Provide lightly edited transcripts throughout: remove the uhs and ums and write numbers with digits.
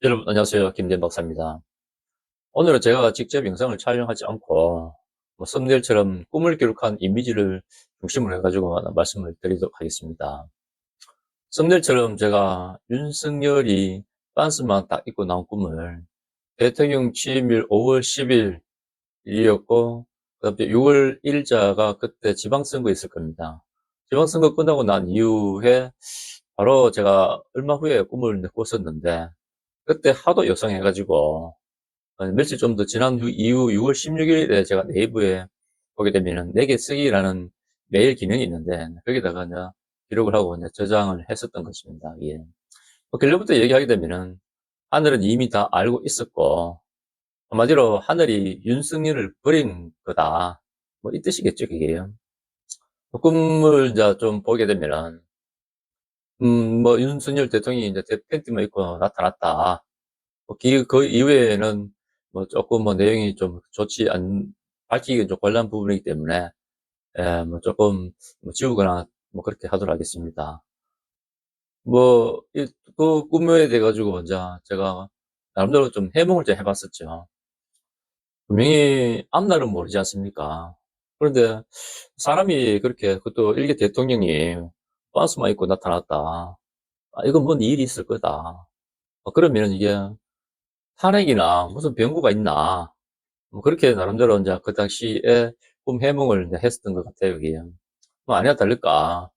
여러분 안녕하세요. 김대현 박사입니다. 오늘은 제가 직접 영상을 촬영하지 않고 썸네일처럼 꿈을 기록한 이미지를 중심으로 해가지고 하나 말씀을 드리도록 하겠습니다. 썸네일처럼 제가 윤석열이 빤스만 딱 입고 나온 꿈을 대통령 취임일 5월 10일이었고 그다음에 6월 1일자가 그때 지방선거 있을 겁니다. 지방선거 끝나고 난 이후에 바로 제가 얼마 후에 꿈을 꿨었는데 그때 하도 요청해가지고 며칠 좀 더 지난 이후 6월 16일에 제가 네이버에 보게 되면은 내게 쓰기라는 메일 기능이 있는데 거기다가 이제 기록을 하고 이제 저장을 했었던 것입니다. 예. 결론부터 얘기하게 되면은 하늘은 이미 다 알고 있었고 한마디로 하늘이 윤석열을 버린 거다. 뭐 이 뜻이겠죠, 그게. 꿈을 이제 좀 보게 되면은 뭐 윤석열 대통령이 이제 팬티만 입고 나타났다. 그 이후에는 뭐 조금 뭐 내용이 좀 좋지 밝히기 좀 곤란한 부분이기 때문에, 뭐 조금 뭐 지우거나 뭐 그렇게 하도록 하겠습니다. 뭐, 그 꿈에 대해 가지고 이제 제가 나름대로 좀 해몽을 좀 해봤었죠. 분명히 앞날은 모르지 않습니까? 그런데 사람이 그렇게, 그것도 일개 대통령이 반스만 입고 나타났다. 이건 뭔 일이 있을 거다. 그러면 이게 탄핵이나 무슨 변고가 있나? 뭐 그렇게 나름대로 이제 그 당시에 꿈 해몽을 이제 했었던 것 같아요, 이게. 뭐 아니나 다를까.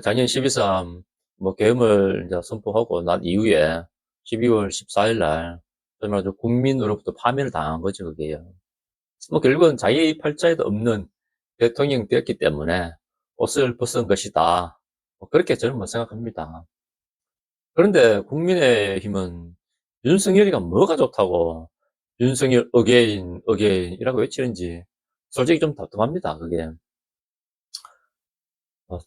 작년 12.3, 뭐 계엄을 이제 선포하고 난 이후에 12월 14일 날, 소위 말해서 국민으로부터 파면을 당한 거죠, 그게요. 뭐 결국은 자기 팔자에도 없는 대통령이 되었기 때문에 옷을 벗은 것이다. 뭐 그렇게 저는 뭐 생각합니다. 그런데 국민의힘은 윤석열이가 뭐가 좋다고 윤석열 어게인, 어게인이라고 외치는지 솔직히 좀 답답합니다, 그게. 어,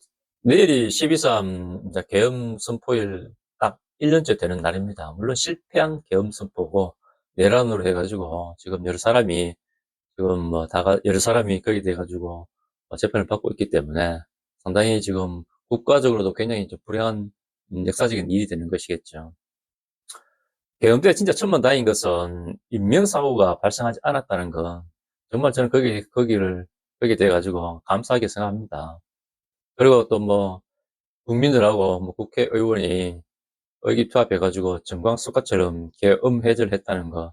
내일이 12.3 이제 계엄 선포일 딱 1년째 되는 날입니다. 물론 실패한 계엄 선포고 내란으로 해가지고 지금 여러 사람이 거기 돼가지고 재판을 받고 있기 때문에 상당히 지금 국가적으로도 굉장히 좀 불행한 역사적인 일이 되는 것이겠죠. 계엄 때 진짜 천만다행인 것은 인명사고가 발생하지 않았다는 거. 정말 저는 거기에 대해 가지고 감사하게 생각합니다. 그리고 또 뭐, 국민들하고 뭐 국회의원이 의기투합해가지고 정광석화처럼 계엄 해제를 했다는 거.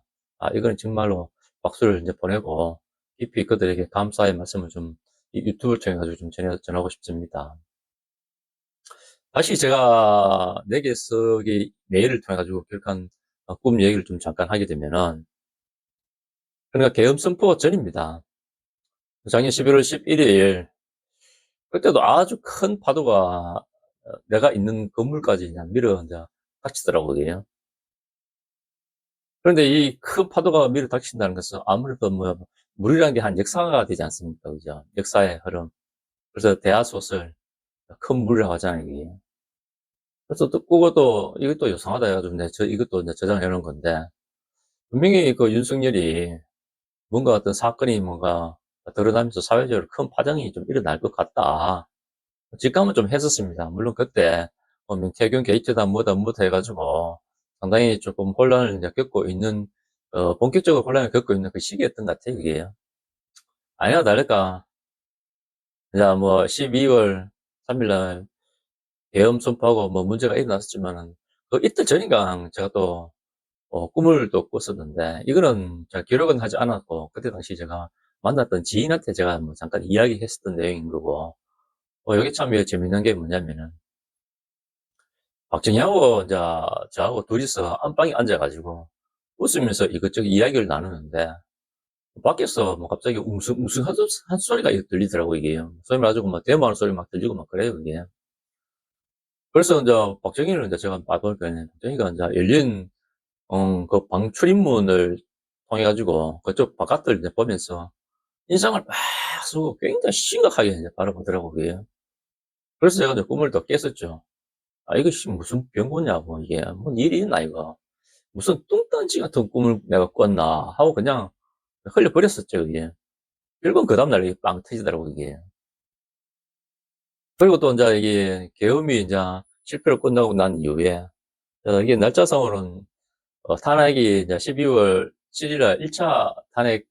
이건 정말로 박수를 이제 보내고 깊이 그들에게 감사의 말씀을 좀 이 유튜브를 통해 가지고 좀 전하고 싶습니다. 다시 제가 내게 쓰기 메일을 통해 가지고 기록한 꿈 얘기를 좀 잠깐 하게 되면은, 그러니까 계엄 선포 전입니다. 작년 11월 11일, 그때도 아주 큰 파도가 내가 있는 건물까지 그냥 밀어 이제 닥치더라고요, 그게. 그런데 이 큰 파도가 밀어 닥친다는 것은 아무래도 뭐, 물이라는 게 한 역사가 되지 않습니까? 그죠? 역사의 흐름. 그래서 대하소설, 큰 물이라고 하잖아요, 이게. 그래서 또 그것도, 이것도 요상하다 해가지고, 이것도 이제 저장해 놓은 건데, 분명히 그 윤석열이 뭔가 어떤 사건이 뭔가 드러나면서 사회적으로 큰 파장이 좀 일어날 것 같다. 직감은 좀 했었습니다. 물론 그때 뭐 명태균 게이트다 뭐다 해가지고 상당히 조금 혼란을 이제 겪고 있는, 본격적으로 혼란을 겪고 있는 그 시기였던 것 같아요, 이게. 아니나 다를까. 이제 뭐 12월 3일날 계엄 선포하고 뭐 문제가 일어났었지만은 그 이틀 전인가 제가 또 꿈을 또 꿨었는데, 이거는 제가 기록은 하지 않았고, 그때 당시 제가 만났던 지인한테 제가 뭐 잠깐 이야기했었던 내용인 거고, 여기 참 재밌는 게 뭐냐면은, 박정희하고 이제 저하고 둘이서 안방에 앉아가지고 웃으면서 이것저것 이야기를 나누는데, 밖에서 뭐 갑자기 웅숭 한 소리가 들리더라고, 이게. 소위 말해가지고 뭐 대모하는 소리 막 들리고 막 그래요, 이게. 그래서 이제 박정희를 이제 제가 봐보니까, 박정희가 이제 열린 그 방 출입문을 통해 가지고 그쪽 바깥을 이제 보면서 인상을 막 쓰고 굉장히 심각하게 이제 바라보더라고, 그게. 그래서 제가 이제 꿈을 더 깼었죠. 이거 무슨 병고냐고, 이게. 뭔 일이 있나, 이거. 무슨 뚱딴지 같은 꿈을 내가 꿨나 하고 그냥 흘려버렸었죠, 이게. 결국은 그 다음날 이게 빵 터지더라고, 이게. 그리고 또 이제 이게 계엄이 이제 실패로 끝나고 난 이후에, 이게 날짜상으로는 탄핵이 이제 12월 7일날 1차 탄핵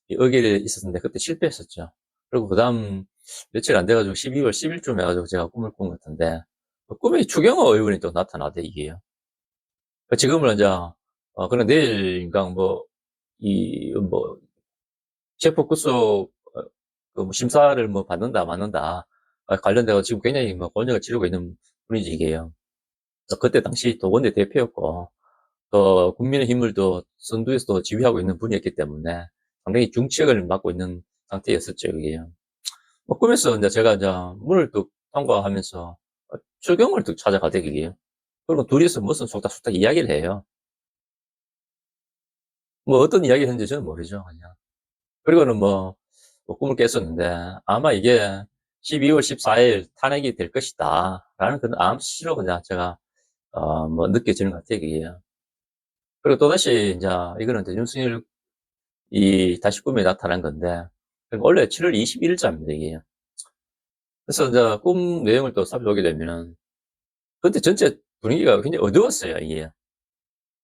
의결이 있었는데 그때 실패했었죠. 그리고 그 다음 며칠 안 돼가지고 12월 10일쯤 해가지고 제가 꿈을 꾼 것 같은데 꿈에 추경호 의원이 또 나타나대 이게요. 지금은 이제 그런 내일인가 뭐 체포 구속 그뭐 심사를 뭐 받는다 마는다 관련돼서 지금 굉장히 뭐 곤욕을 치르고 있는 분이지 이게요. 그때 당시 또 원내 대표였고 또 국민의힘을 또 선두에서 또 지휘하고 있는 분이었기 때문에 상당히 중책을 맡고 있는 상태였었죠 이게요. 꿈에서 이제 제가 이제 문을 뚝 통과하면서 추경을 뚝 찾아가대 이게요. 그리고 둘이서 무슨 속닥속닥 이야기를 해요. 뭐 어떤 이야기를 했는지 저는 모르죠 그냥. 그리고는 뭐 꿈을 깼었는데 아마 이게 12월 14일 탄핵이 될 것이다 라는 그런 암시로 그냥 제가 뭐 느껴지는 것 같아요 이게. 그리고 또다시 이제 이거는 이제 윤석열이 다시 꿈에 나타난 건데 원래 7월 21일자입니다 이게. 그래서 이제 꿈 내용을 또 살펴보게 되면은 그때 전체 분위기가 굉장히 어두웠어요 이게.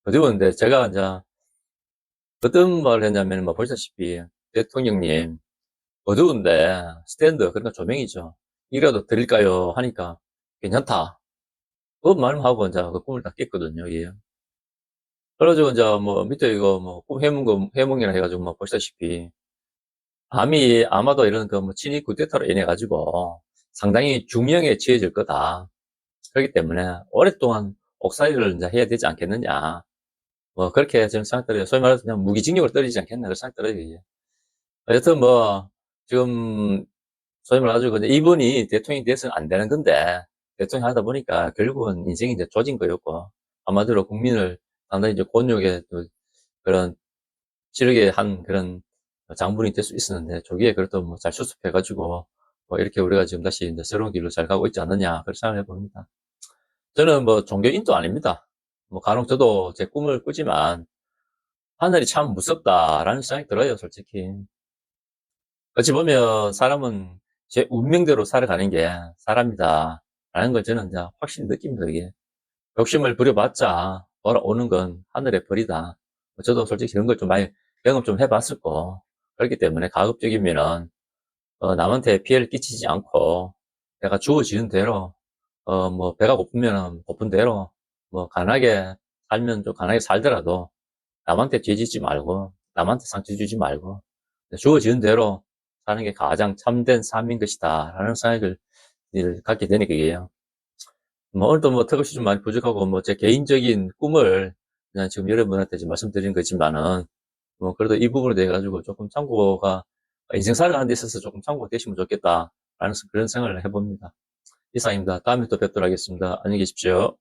어두웠는데 제가 이제 어떤 말을 했냐면 뭐 보시다시피 대통령님 어두운데 스탠드 그러니까 조명이죠. 이라도 드릴까요 하니까 괜찮다. 그 말하고 이제 그 꿈을 딱 깼거든요. 예. 그래가지고 이제 뭐 밑에 이거 뭐꿈 해몽이라 해가지고 뭐 보시다시피 아마도 이런 그 뭐 친위 쿠데타로 인해 가지고 상당히 중형에 처해질 거다. 그렇기 때문에 오랫동안 옥살이를 이제 해야 되지 않겠느냐. 뭐 그렇게 저는 생각들어요. 소위 말해서 그냥 무기징역을 떨어지지 않겠나 그런 생각들어요. 이게. 여튼 뭐 지금 소위 말해가지고 이제 이분이 대통령이 돼서는 안 되는 건데 대통령 하다 보니까 결국은 인생이 이제 조진 거였고 한마디로 국민을 상당히 이제 곤욕에 또 그런 치르게 한 그런 장본이 될 수 있었는데 조기에 그래도 뭐 잘 수습해가지고 뭐 이렇게 우리가 지금 다시 이제 새로운 길로 잘 가고 있지 않느냐 그렇게 생각해 봅니다. 저는 뭐 종교인도 아닙니다. 뭐 간혹 저도 제 꿈을 꾸지만 하늘이 참 무섭다라는 생각이 들어요, 솔직히. 어찌 보면 사람은 제 운명대로 살아가는 게 사람이다. 라는 걸 저는 이제 확실히 느낍니다, 이게. 욕심을 부려봤자 돌아오는 건 하늘의 벌이다. 저도 솔직히 이런 걸 좀 많이 경험 좀 해봤었고, 그렇기 때문에 가급적이면은, 남한테 피해를 끼치지 않고, 내가 주어지는 대로, 뭐, 배가 고프면은 고픈 대로, 뭐, 가난하게 살면 좀 가난하게 살더라도, 남한테 죄 짓지 말고, 남한테 상처 주지 말고, 주어지는 대로 사는 게 가장 참된 삶인 것이다. 라는 생각을 갖게 되는 게예요. 뭐, 오늘도 뭐, 턱없이 좀 많이 부족하고, 뭐, 제 개인적인 꿈을 그냥 지금 여러분한테 지금 말씀드린 거지만은, 뭐, 그래도 이 부분에 대해 가지고 조금 참고가, 인생 살아가는 데 있어서 조금 참고가 되시면 좋겠다. 라는 그런 생각을 해봅니다. 이상입니다. 다음에 또 뵙도록 하겠습니다. 안녕히 계십시오.